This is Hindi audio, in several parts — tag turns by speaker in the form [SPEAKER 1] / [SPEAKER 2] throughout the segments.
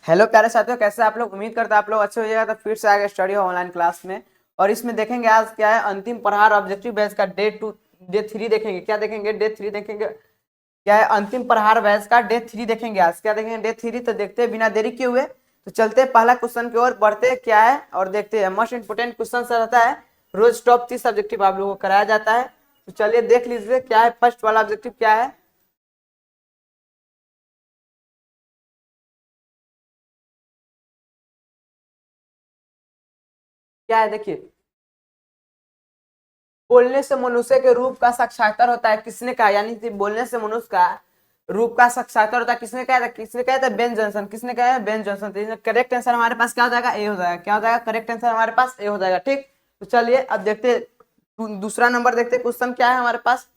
[SPEAKER 1] हेलो प्यारे साथियों, कैसे आप लोग। उम्मीद करते हैं आप लोग अच्छे हो जाएगा। तो फिर से आ गए स्टडी ऑनलाइन क्लास में। और इसमें देखेंगे आज क्या है, अंतिम प्रहार ऑब्जेक्टिव बैच का डे 3 देखेंगे। क्या देखेंगे? डे 3 देखेंगे। क्या है, अंतिम प्रहार बैच का डे 3 देखेंगे। आज क्या देखेंगे? डे 3। तो देखते हैं बिना देरी किए हुए, तो चलते हैं पहला क्वेश्चन की ओर बढ़ते हैं क्या है और देखते हैं। मोस्ट इंपोर्टेंट क्वेश्चन रहता है, रोज टॉप 30 ऑब्जेक्टिव आप लोगों को कराया जाता है। तो चलिए देख लीजिए क्या है। फर्स्ट वाला ऑब्जेक्टिव क्या है, क्या है देखिए। बोलने से मनुष्य के रूप का साक्षात्कार होता है, किसने कहा? यानी कि बोलने से मनुष्य का रूप का साक्षात्कार होता है, किसने कहा था? किसने कहा था? Ben Jonson. किसने कहा है? Ben Jonson. तो करेक्ट आंसर हमारे पास क्या हो जाएगा? ए हो जाएगा। क्या हो जाएगा? करेक्ट आंसर हमारे पास ए हो जाएगा। ठीक, तो चलिए अब देखते दूसरा नंबर देखते। क्वेश्चन क्या है हमारे पास।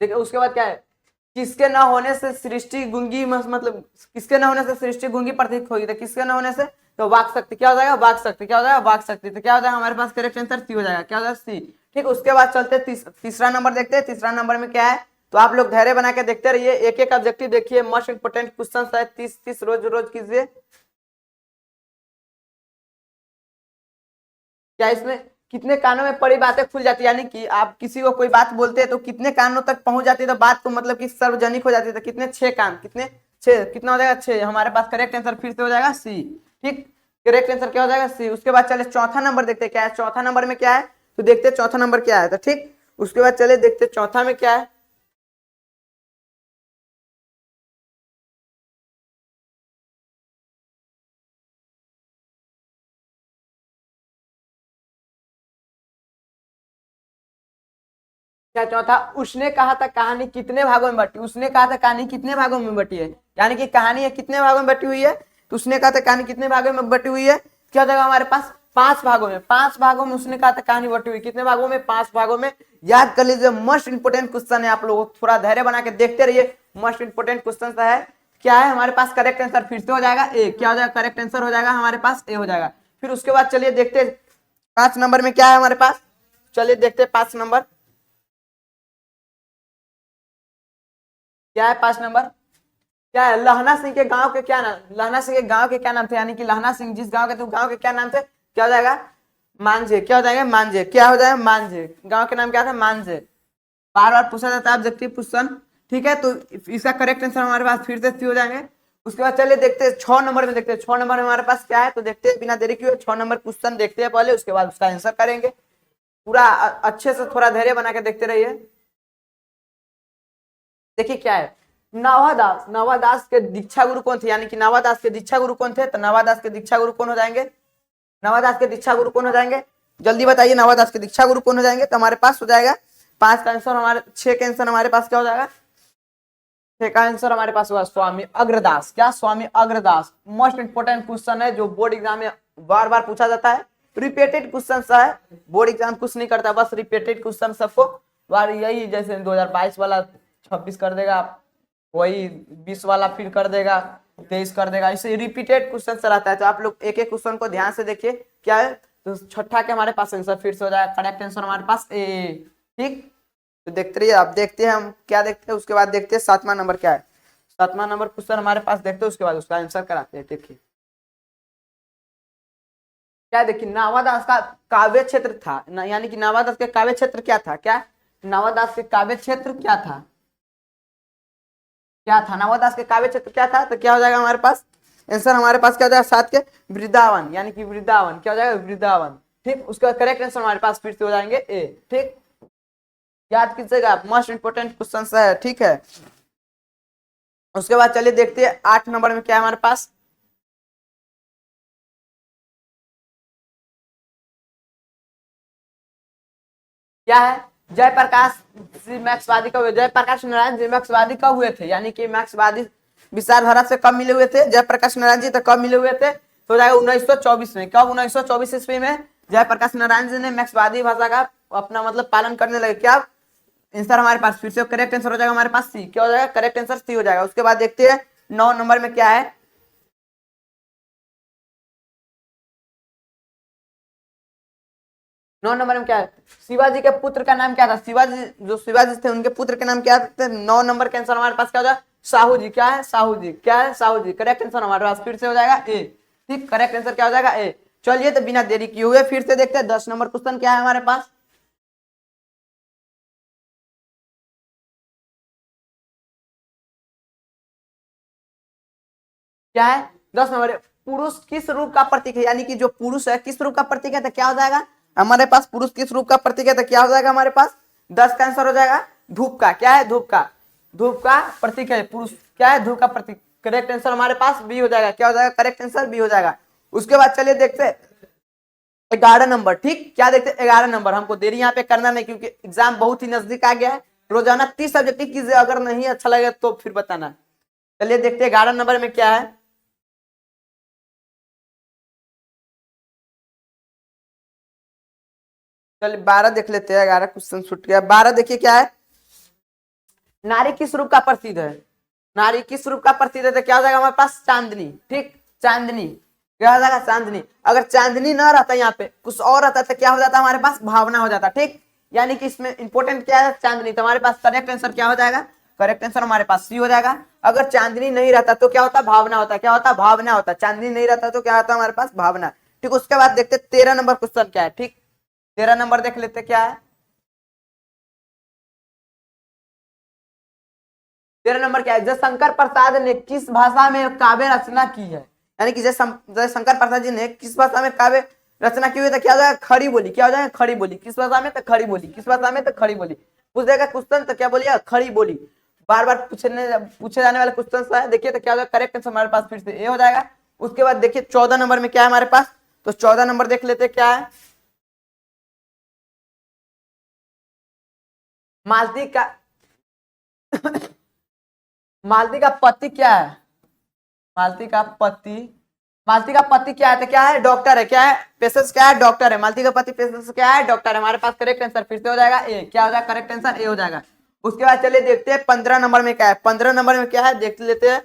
[SPEAKER 1] देखिए उसके बाद क्या है, किसके न होने से सृष्टि गूंगी मतलब किसके न होने से सृष्टि गूंगी प्रतीत होगी। तो किसके न होने से, तो वाक शक्ति। क्या हो जाएगा? वाक शक्ति। क्या हो जाएगा? वाक शक्ति। तो क्या हो जाएगा हमारे पास? करेक्ट आंसर सी हो जाएगा। क्या हो जाएगा? सी। ठीक, उसके बाद चलते तीसरा नंबर देखते हैं। तीसरा नंबर में क्या है, तो आप लोग धैर्य बना के देखते रहिए। एक एक ऑब्जेक्टिव देखिए, मोस्ट इंपोर्टेंट क्वेश्चन है। 30 रोज रोज कीजिए। क्या इसमें कितने कानों में पड़ी बातें खुल जाती है, यानी कि आप किसी को कोई बात बोलते हैं तो कितने कानों तक पहुंच जाती है, तो बात को मतलब कि सार्वजनिक हो जाती है। तो कितने? 6 कान। कितने? 6। कितना हो जाएगा? 6। हमारे पास करेक्ट आंसर फिर से हो जाएगा सी। ठीक, करेक्ट आंसर क्या हो जाएगा? सी। उसके बाद चले चौथा नंबर देखते हैं क्या है। चौथा नंबर में क्या है, तो देखते हैं चौथा नंबर क्या है। तो ठीक, उसके बाद चले देखते हैं चौथा में क्या है। क्या चौथा, उसने कहा था कहानी कितने भागों में बटी। उसने कहा था कहानी कितने भागों में बटी है, यानी कि कहानी है कितने भागों में बटी हुई है। तो उसने कहा था कहानी कितने भागों में बटी हुई है। क्या हो जाएगा हमारे पास? 5 भागों में। 5 भागों में उसने कहा था कहानी बटी हुई। कितने भागों में? 5 भागों में। याद कर लीजिए, मोस्ट इंपोर्टेंट क्वेश्चन है। आप लोग थोड़ा धैर्य बना के देखते रहिए। मोस्ट इंपोर्टेंट क्वेश्चन है। क्या है हमारे पास? करेक्ट आंसर फिर से हो जाएगा ए। क्या हो जाएगा? करेक्ट आंसर हो जाएगा हमारे पास ए हो जाएगा। फिर उसके बाद चलिए देखते 5 नंबर में क्या है हमारे पास। चलिए देखते 5 नंबर क्या है। 5 नंबर क्या है, लहना सिंह के गांव के क्या नाम, लहना सिंह के गांव के क्या नाम थे, यानी कि लहना सिंह जिस गांव के थे, गांव के क्या नाम थे। क्या हो जाएगा? मांझे। क्या हो जाएगा? मांझे। क्या हो जाएगा? मांझे। गांव के नाम क्या था? मांझे। बार बार पूछा जाता है ऑब्जेक्टिव क्वेश्चन। ठीक है, तो इसका करेक्ट आंसर हमारे पास फिर से हो जाएंगे। उसके बाद चलिए देखते हैं 6 नंबर में। देखते हैं 6 नंबर में हमारे पास क्या है, तो देखते हैं बिना देरी किए 6 नंबर क्वेश्चन देखते हैं पहले, उसके बाद उसका आंसर करेंगे। पूरा अच्छे से थोड़ा धैर्य बना के देखते रहिए। देखिए क्या है, नवादास। नवादास के दीक्षा गुरु कौन थे, यानी कि नवादास के दीक्षा गुरु कौन थे। तो नवादास के दीक्षा गुरु कौन हो जाएंगे? नवादास के दीक्षा गुरु कौन हो जाएंगे? जल्दी बताइए, नवादास के दीक्षा गुरु कौन हो जाएंगे। तो हमारे पास हो जाएगा 5 का आंसर। हमारे 6 का आंसर हमारे पास क्या हो जाएगा? 6 का आंसर हमारे पास हुआ स्वामी अग्रदास। क्या? स्वामी अग्रदास। मोस्ट इंपोर्टेंट क्वेश्चन है, जो बोर्ड एग्जाम में बार बार पूछा जाता है। रिपीटेड क्वेश्चन है, बोर्ड एग्जाम कुछ नहीं करता, बस रिपीटेड क्वेश्चन सबको बार यही, जैसे 2022 वाला 26 कर देगा, वही 20 वाला फिर कर देगा, 23 कर देगा, इसे रिपीटेड क्वेश्चन रहता है। तो आप लोग एक एक क्वेश्चन को ध्यान से देखिए। क्या है, तो छठा के हमारे पास आंसर फिर से हो जाएगा। करेक्ट आंसर हमारे पास ए। ठीक, तो देखते रहिए। अब देखते हैं हम क्या देखते हैं। उसके बाद देखते हैं 7वां नंबर क्या है। 7वां नंबर क्वेश्चन हमारे पास देखते हैं, उसके बाद उसका आंसर कराते हैं। देखिए क्या, देखिए नावादास का काव्य क्षेत्र था यानी कि नावादास के काव्य क्षेत्र क्या था। क्या नावादास के काव्य क्षेत्र क्या था? क्या था नवादास के काव्य क्षेत्र क्या था? तो क्या हो जाएगा हमारे पास आंसर? हमारे पास क्या हो जाएगा 7 के? वृंदावन, यानी कि वृंदावन। क्या हो जाएगा? वृंदावन। ठीक, उसका करेक्ट आंसर हमारे पास फिर से हो जाएंगे ए। ठीक, याद कीजिएगा, मोस्ट इंपोर्टेंट क्वेश्चन है। ठीक है, उसके बाद चलिए देखते हैं 8 नंबर में क्या है हमारे पास। क्या है, जयप्रकाश जी मैक्सवादी कब हुए? जयप्रकाश नारायण जी मैक्सवादी कब हुए थे, यानी कि मैक्सवादी विचारधारा से कब मिले हुए थे जयप्रकाश नारायण जी? तो कब मिले हुए थे? तो जाएगा 1924 में। कब? 1924 ईस्वी में जयप्रकाश नारायण जी ने मैक्सवादी भाषा का अपना मतलब पालन करने लगे। क्या आंसर हमारे पास फिर से करेक्ट आंसर हो जाएगा हमारे पास सी। क्या हो जाएगा? करेक्ट आंसर सी हो जाएगा। उसके बाद देखते हैं 9 नंबर में क्या है। 9 नंबर में क्या है, शिवाजी के पुत्र का नाम क्या था, शिवाजी जो शिवाजी थे उनके पुत्र के नाम क्या थे। 9 नंबर के आंसर हमारे पास क्या हो जाएगा, साहू जी। क्या है, साहू जी। क्या है, साहू जी। करेक्ट आंसर हमारे पास फिर से हो जाएगा ए। ठीक, करेक्ट आंसर क्या हो जाएगा, ए। चलिए तो बिना देरी किए हुए फिर से देखते हैं 10 नंबर क्वेश्चन क्या है हमारे पास। क्या है, 10 नंबर, पुरुष किस रूप का प्रतीक है, यानी कि जो पुरुष है किस रूप का प्रतीक है, तो क्या हो जाएगा हमारे पास, पुरुष किस रूप का प्रतीक है, तो क्या हो जाएगा हमारे पास 10 का आंसर हो जाएगा धूप का। क्या है, धूप का। धूप का प्रतीक है पुरुष। क्या है, धूप का प्रतीक। करेक्ट आंसर हमारे पास बी हो जाएगा। क्या हो जाएगा, करेक्ट आंसर बी हो जाएगा। उसके बाद चलिए देखते हैं 11 नंबर। ठीक, क्या देखते हैं 11 नंबर। हमको देरी यहाँ पे करना नहीं क्योंकि एग्जाम बहुत ही नजदीक आ गया है। रोजाना 30 सब्जेक्ट की कीजिए, अगर नहीं अच्छा लगे तो फिर बताना। चलिए देखते हैं 11 नंबर में क्या है। चलिए 12 देख लेते हैं, 11 क्वेश्चन छूट गया। 12 देखिए क्या है, नारी किस रूप का प्रसिद्ध है, नारी किस रूप का प्रसिद्ध है, तो क्या हो जाएगा हमारे पास चांदनी। ठीक, चांदनी। क्या हो जाएगा, चांदनी। अगर चांदनी ना रहता यहाँ पे कुछ और रहता तो क्या हो जाता हमारे पास, भावना हो जाता। ठीक, यानी कि इसमें इंपॉर्टेंट क्या है, चांदनी। तो हमारे पास करेक्ट आंसर क्या हो जाएगा, करेक्ट आंसर हमारे पास सी हो जाएगा। अगर चांदनी नहीं रहता तो क्या होता, भावना होता। क्या होता, भावना होता। चांदनी नहीं रहता तो क्या होता हमारे पास, भावना। ठीक, उसके बाद देखते 13 नंबर क्वेश्चन क्या है। ठीक, 13 नंबर देख लेते क्या है। 13 नंबर क्या है, जयशंकर प्रसाद ने किस भाषा में काव्य रचना की है, यानी कि जयशंकर प्रसाद जी ने किस भाषा में काव्य रचना की हुई, तो क्या हो जाएगा, खड़ी बोली। क्या हो जाएगा, खड़ी बोली। किस भाषा में, तो खड़ी बोली। किस भाषा में, तो खड़ी बोली। पूछ देगा क्वेश्चन तो क्या बोलिए, खड़ी बोली। बार बार पूछे जाने वाले क्वेश्चन है। देखिए तो क्या हो जाएगा, करेक्ट आंसर हमारे पास फिर से ए हो जाएगा। उसके बाद देखिए 14 नंबर में क्या है हमारे पास, तो 14 नंबर देख लेते क्या है। मालती का मालती का पति क्या है, मालती का पति, मालती का पति क्या है, तो क्या है, डॉक्टर है। क्या है, पेशेंस क्या है, डॉक्टर है। मालती का पति पेशेंस क्या है, डॉक्टर है। हमारे पास करेक्ट आंसर फिर से हो जाएगा ए। क्या हो जाएगा, करेक्ट आंसर ए हो जाएगा। उसके बाद चलिए देखते हैं 15 नंबर में क्या है। 15 नंबर में क्या है देख लेते हैं।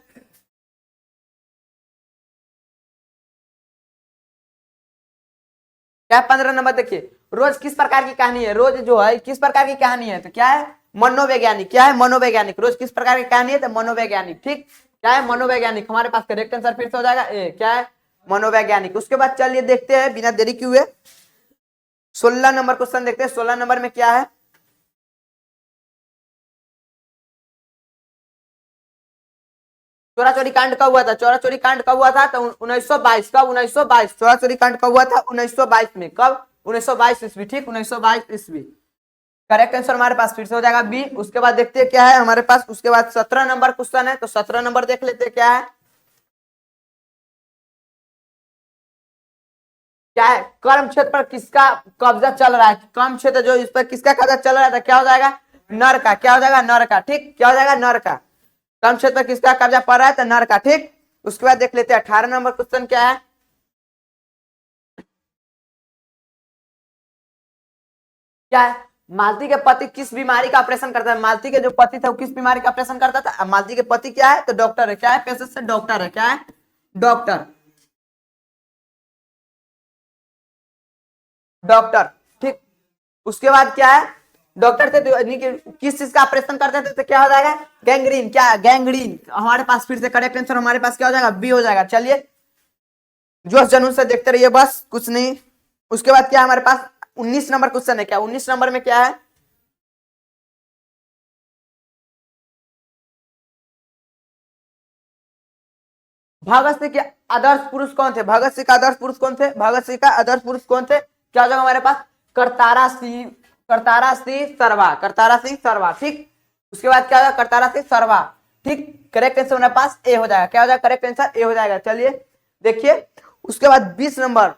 [SPEAKER 1] क्या है 15 नंबर, देखिए रोज किस प्रकार की कहानी है, रोज जो है किस प्रकार की कहानी है, तो क्या है, मनोवैज्ञानिक। क्या है, मनोवैज्ञानिक। रोज किस प्रकार की कहानी है, तो मनोवैज्ञानिक। ठीक, क्या है, मनोवैज्ञानिक। हमारे पास करेक्ट आंसर फिर से हो जाएगा ए। क्या है, मनोवैज्ञानिक। उसके बाद चलिए देखते हैं बिना देरी किए हुए 16 नंबर क्वेश्चन देखते हैं। 16 नंबर में क्या है, चोरा चोरी कांड कब हुआ था, चोरा चोरी कांड कब हुआ था, तो 1922। कब, 1922। चोरा चोरी कांड कब हुआ था, 1922 में। कब, 1922 ईस्वी। ठीक, 1922 ईस्वी। करेक्ट आंसर हमारे पास फिर से हो जाएगा बी। उसके बाद देखते हैं क्या है हमारे पास। उसके बाद 17 नंबर क्वेश्चन है, तो 17 नंबर देख लेते हैं क्या है। क्या है, कर्म क्षेत्र पर किसका कब्जा चल रहा है, कर्म क्षेत्र जो इस पर किसका कब्जा चल रहा है, तो क्या हो जाएगा, नर का। क्या हो जाएगा, नर का। ठीक, क्या हो जाएगा, नर का। कर्म क्षेत्र पर किसका कब्जा पड़ रहा है, तो नर का। ठीक, उसके बाद देख लेते हैं 18 नंबर क्वेश्चन क्या है। क्या है, मालती के पति किस बीमारी का ऑपरेशन करता है, मालती के जो पति था वो किस बीमारी का ऑपरेशन करता था। अब मालती के पति क्या है, तो डॉक्टर है। क्या है, पेशे से डॉक्टर है। क्या है, डॉक्टर, डॉक्टर। ठीक, उसके बाद क्या है, डॉक्टर थे तो किस चीज का ऑपरेशन करते थे, तो क्या हो जाएगा, गैंग्रीन। क्या, गैंग्रीन। हमारे पास फिर से करेक्ट आंसर हमारे पास क्या हो जाएगा, बी हो जाएगा। चलिए जोश जुनून से देखते रहिए, बस कुछ नहीं। उसके बाद क्या हमारे पास 19 नंबर क्वेश्चन है। क्या 19 नंबर में क्या है, भगत सिंह के आदर्श पुरुष कौन थे, भगत सिंह का आदर्श पुरुष कौन थे, भगत सिंह का आदर्श पुरुष कौन थे। क्या हो जाएगा हमारे पास, करतारा सिंह, करतारा सिंह सरवा, करतारा सिंह सरवा। ठीक, उसके बाद क्या होगा, करतारा सिंह सरवा। ठीक, करेक्ट आंसर हमारे पास ए हो जाएगा। क्या हो जाएगा, करेक्ट आंसर ए हो जाएगा। चलिए देखिए उसके बाद 20 नंबर,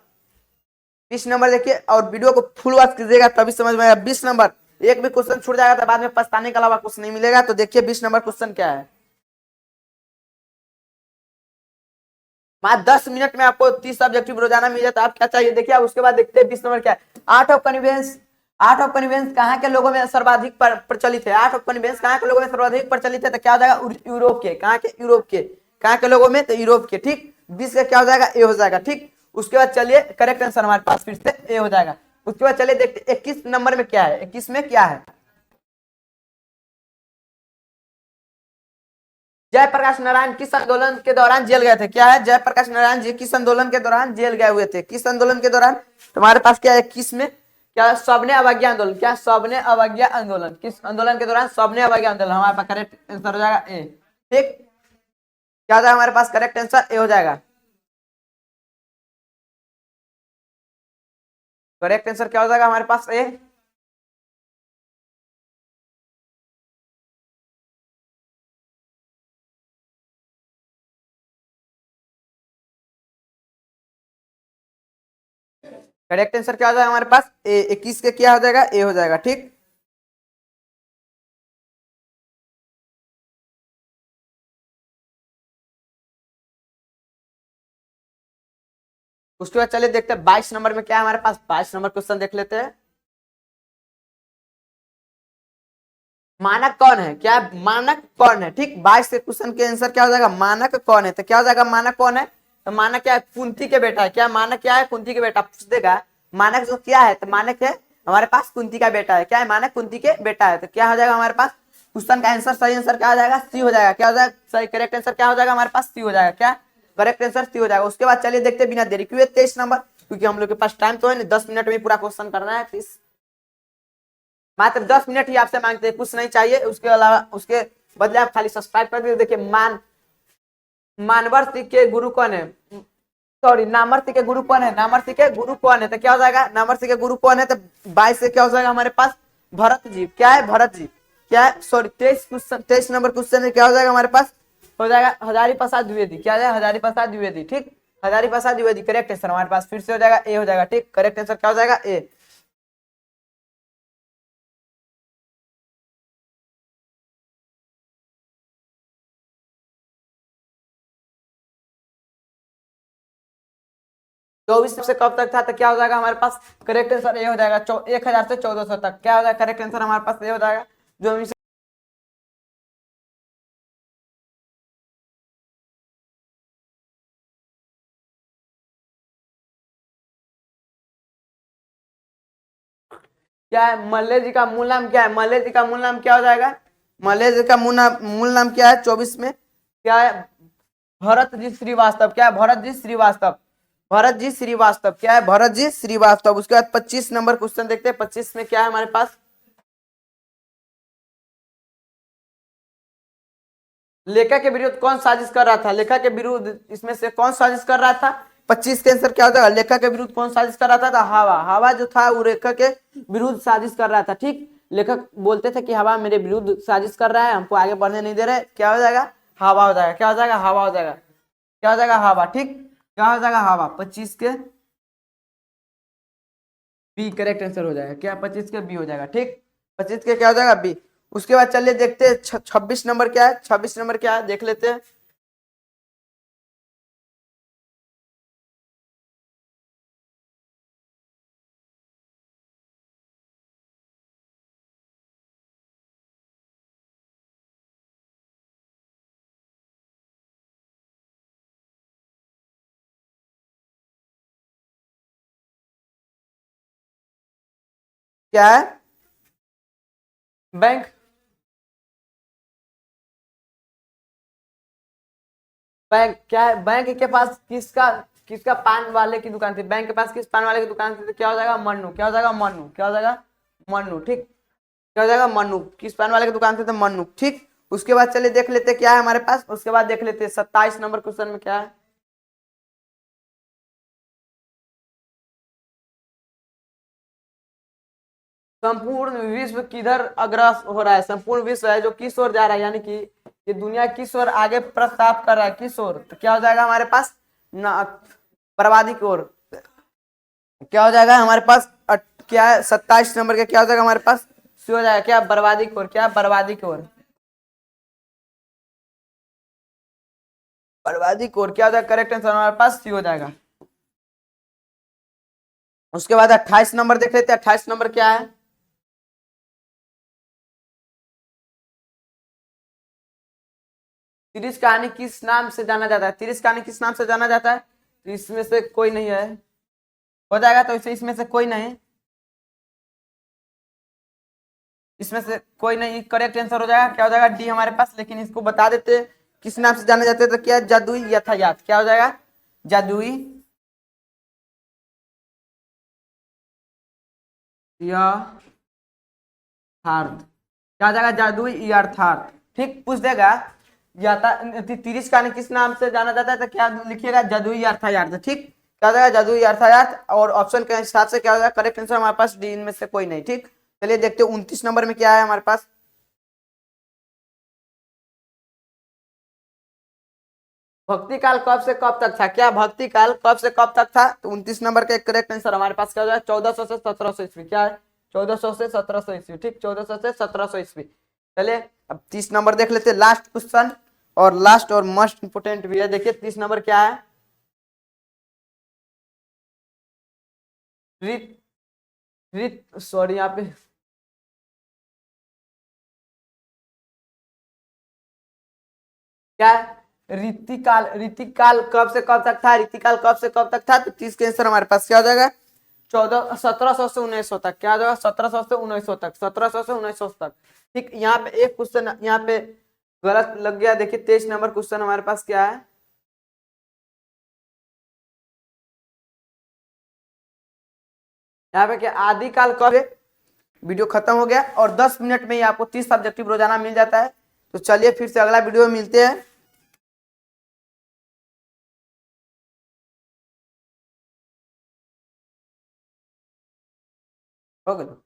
[SPEAKER 1] 20 नंबर देखिए और वीडियो को फुल वॉच कीजिएगा तभी समझ में आएगा। 20 नंबर, एक भी क्वेश्चन छूट जाएगा तो बाद में पछताने के अलावा कुछ नहीं मिलेगा। तो देखिए 20 नंबर क्वेश्चन क्या है। मात्र 10 मिनट में आपको 30 ऑब्जेक्टिव रोजाना मिल जाता है। आप क्या चाहिए देखिए। उसके बाद देखते हैं 20 नंबर क्या है, art of convince. Art of convince कहाँ के लोगों में सर्वाधिक प्रचलित है, आर्ट ऑफ कन्वेंस कहाँ के लोगों में सर्वाधिक प्रचलित है, तो क्या हो जाएगा, यूरोप के। कहाँ के, यूरोप के। कहाँ के लोगों में, तो यूरोप के। ठीक, 20 का क्या हो जाएगा, ए हो जाएगा। ठीक, उसके बाद चलिए करेक्ट आंसर हमारे पास फिर से ए हो जाएगा। उसके बाद चलिए देखते 21 नंबर में क्या है, 21 में क्या है। जयप्रकाश नारायण किस आंदोलन के दौरान जेल गए थे, क्या है, जयप्रकाश नारायण जी किस आंदोलन के दौरान जेल गए हुए थे, किस आंदोलन के दौरान। तुम्हारे पास क्या है 21 में, क्या सबने अवज्ञा आंदोलन, क्या सबने अवज्ञा आंदोलन, किस आंदोलन के दौरान सबने अवज्ञा आंदोलन, हमारे पास करेक्ट आंसर हो जाएगा ए। ठीक, क्या हो जाएगा हमारे पास करेक्ट आंसर ए हो जाएगा। करेक्ट आंसर क्या हो जाएगा हमारे पास ए। करेक्ट आंसर क्या हो जाएगा हमारे पास ए, 21 के क्या हो जाएगा ए हो जाएगा। ठीक, उसके बाद चलिए देखते हैं 22 नंबर में क्या है हमारे पास। 22 नंबर क्वेश्चन देख लेते हैं। मानक कौन है, क्या मानक कौन है। ठीक, 22 के क्वेश्चन के आंसर क्या हो जाएगा, मानक कौन है। तो क्या हो जाएगा मानक कौन है, तो मानक क्या है, कुंती के बेटा है। क्या मानक क्या है, कुंती के बेटा। पूछ देगा मानक जो क्या है, तो मानक है हमारे पास कुंती का बेटा है। क्या है, मानक कुंती के बेटा है। तो क्या हो जाएगा हमारे पास क्वेश्चन का आंसर, सही आंसर क्या हो जाएगा, सी हो जाएगा। क्या हो जाएगा सही करेक्ट आंसर क्या हो जाएगा हमारे पास, सी हो जाएगा। क्या करेक्ट आंसर सी हो जाएगा। उसके बाद चलिए देखते हैं बिना देरी क्यों 23 नंबर, क्योंकि हम लोग के पास टाइम तो है नहीं, 10 मिनट में पूरा क्वेश्चन करना है। प्लीज मात्र 10 मिनट ही आपसे मांगते हैं, कुछ नहीं चाहिए। उसके अलावा उसके बदले आप खाली सब्सक्राइब कर दीजिए। देखिए मानवर्ती के गुरु कौन है, सॉरी नामर्ती के गुरु कौन है, नामर्ती के गुरु कौन है। तो क्या हो जाएगा नामर्ती के गुरु कौन है, तो 22 से क्या हो जाएगा हमारे पास भरत जी। क्या है भरत जी, क्या है सॉरी 23 नंबर क्वेश्चन में क्या हो जाएगा हमारे पास, हो जाएगा हजारी प्रसाद द्विवेदी। क्या हो जाएगा हजारी प्रसाद द्विवेदी। ठीक, हजारी प्रसाद द्विवेदी करेक्ट आंसर हमारे पास फिर से हो जाएगा ए हो जाएगा। ठीक, करेक्ट आंसर क्या हो जाएगा ए। 24 से कब तक था, तो क्या हो जाएगा हमारे पास करेक्ट आंसर ए हो जाएगा 1000 से 1400 तक। क्या हो जाएगा करेक्ट आंसर हमारे पास ए हो जाएगा। जो क्या है मल्ले जी का मूल नाम क्या है, मल्ले जी का मूल नाम क्या हो जाएगा, मल्ले जी का मूल नाम क्या है 24 में, क्या है भरत जी श्रीवास्तव। क्या है भरत जी श्रीवास्तव, भरत जी श्रीवास्तव। क्या है भरत जी श्रीवास्तव। उसके बाद 25 नंबर क्वेश्चन देखते हैं। 25 में क्या है हमारे पास, लेखा के विरुद्ध कौन साजिश कर रहा था, लेखा के विरुद्ध इसमें से कौन साजिश कर रहा था। 25 के आंसर क्या होता है, लेखा के विरुद्ध कौन साजिश कर रहा था, तो हवा, हवा जो था वो रेखा के विरुद्ध साजिश कर रहा था। ठीक, लेखक बोलते थे कि हवा मेरे विरुद्ध साजिश कर रहा है, हमको आगे बढ़ने नहीं दे रहे। क्या हो जाएगा हवा हो जाएगा। क्या हो जाएगा हवा हो जाएगा। क्या हो जाएगा हवा। ठीक, क्या हो जाएगा हवा। 25 के बी करेक्ट आंसर हो जाएगा। क्या 25 के बी हो जाएगा। ठीक, 25 के क्या हो जाएगा बी। उसके बाद चलिए देखते हैं 26 नंबर क्या है, 26 नंबर क्या है देख लेते हैं। क्या है बैंक, बैंक क्या है, बैंक के पास किसका किसका पान वाले की दुकान थी, बैंक के पास किस पान वाले की दुकान थी, तो क्या हो जाएगा मन्नू। क्या हो जाएगा मन्नू। क्या हो जाएगा मन्नू। ठीक, क्या हो जाएगा मन्नू, किस पान वाले की दुकान थी तो मन्नू। ठीक, उसके बाद चलिए देख लेते हैं क्या है हमारे पास। उसके बाद देख लेते हैं 27 नंबर क्वेश्चन में क्या है। संपूर्ण विश्व किधर अग्रसर हो रहा है, संपूर्ण विश्व है जो किस ओर जा रहा है, यानी कि ये दुनिया किस ओर आगे प्रस्ताव कर रहा है, किस ओर। तो क्या हो जाएगा हमारे पास बर्बादी की ओर। क्या हो जाएगा हमारे पास क्या है 27 नंबर का क्या हो जाएगा हमारे पास सी हो जाएगा। क्या बर्बादी की ओर, क्या बर्बादी की ओर, बर्बादी की ओर। क्या हो जाएगा करेक्ट आंसर हमारे पास सी हो जाएगा। उसके बाद 28 नंबर देख लेते हैं। 28 नंबर क्या है, तिरिस कहानी किस नाम से जाना जाता है, तिरिस कहानी किस नाम से जाना जाता है, तो इसमें से कोई नहीं है, हो जाएगा तो इसे इसमें से कोई नहीं। इसमें से कोई नहीं, करेक्ट आंसर हो जाएगा, क्या हो जाएगा, डी हमारे पास। लेकिन इसको बता देते किस नाम से जाने जाते हैं, तो क्या, जादुई यातायात, क्या हो जाएगा, जादुई यथार्थ, क्या हो जाएगा, जादुई यथार्थ। ठीक, पूछ देगा याता 30 का किस नाम से जाना जाता है, तो क्या लिखिएगा, जादुई यातायात। ठीक, क्या हो जाएगा, जादुई यातायात। और ऑप्शन के हिसाब से क्या हो जाएगा, करेक्ट आंसर हमारे पास डी, इनमें से कोई नहीं। ठीक, चलिए देखते हैं 29 नंबर में क्या है हमारे पास। भक्ति काल कब से कब तक था, क्या भक्ति काल कब से कब तक था, तो 29 नंबर का एक करेक्ट आंसर हमारे पास क्या हो जाएगा, 1400 से 1700 ईस्वी। क्या है, 1400 से 1700 ईस्वी। ठीक, 1400 से 1700 ईस्वी। चलिए अब 30 नंबर देख लेते हैं, लास्ट क्वेश्चन, और लास्ट और मोस्ट इंपोर्टेंट भी है। देखिए 30 नंबर क्या है, रित रित सॉरी, यहाँ पे क्या है, रीतिकाल, रीतिकाल कब से कब तक था, रीतिकाल कब से कब तक था, तो 30 के आंसर हमारे पास क्या हो जाएगा, 1700 से 1900 तक। क्या हो जाएगा, 1700 से 1900 तक, 1700 से 1900 तक। ठीक, यहाँ पे एक क्वेश्चन यहाँ पे गलत लग गया। देखिए 23 नंबर क्वेश्चन हमारे पास क्या है, यहाँ पे क्या, आदिकाल कब है। वीडियो खत्म हो गया, और 10 मिनट में ही आपको 30 सब्जेक्टिव रोजाना मिल जाता है। तो चलिए फिर से अगला वीडियो में मिलते हैं। हो गया।